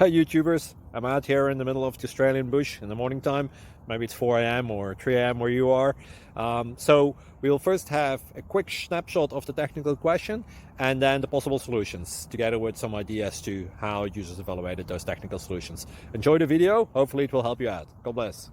Hi YouTubers, I'm out here in the middle of the Australian bush in the morning time. Maybe it's 4 a.m. or 3 a.m. where you are. So we'll first have a quick snapshot of the technical question and then the possible solutions, together with some ideas to how users evaluated those technical solutions. Enjoy the video, hopefully it will help you out. God bless.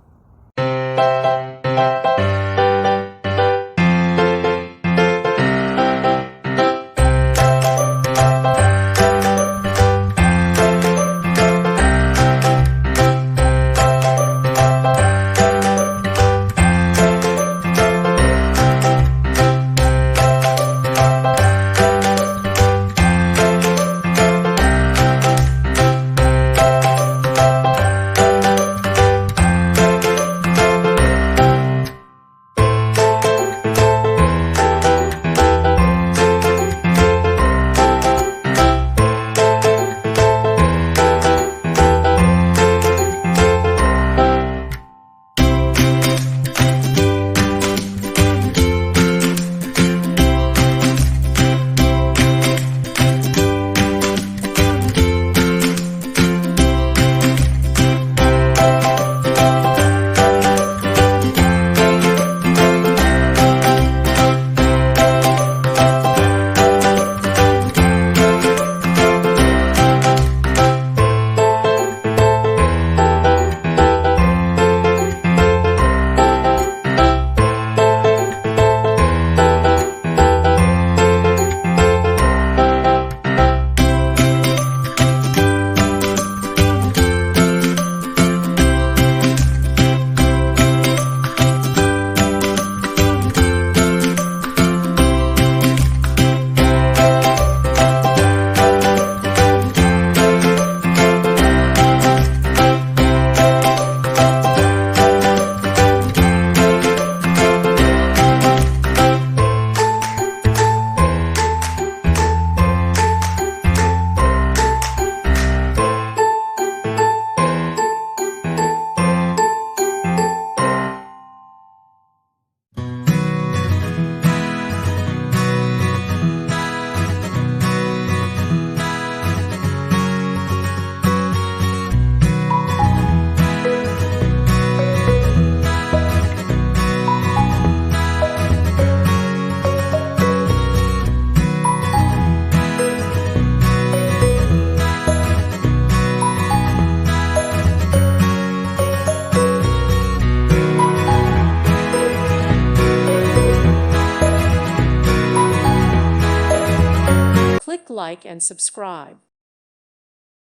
Click like and subscribe.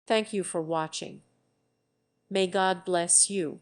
Thank you for watching. May God bless you.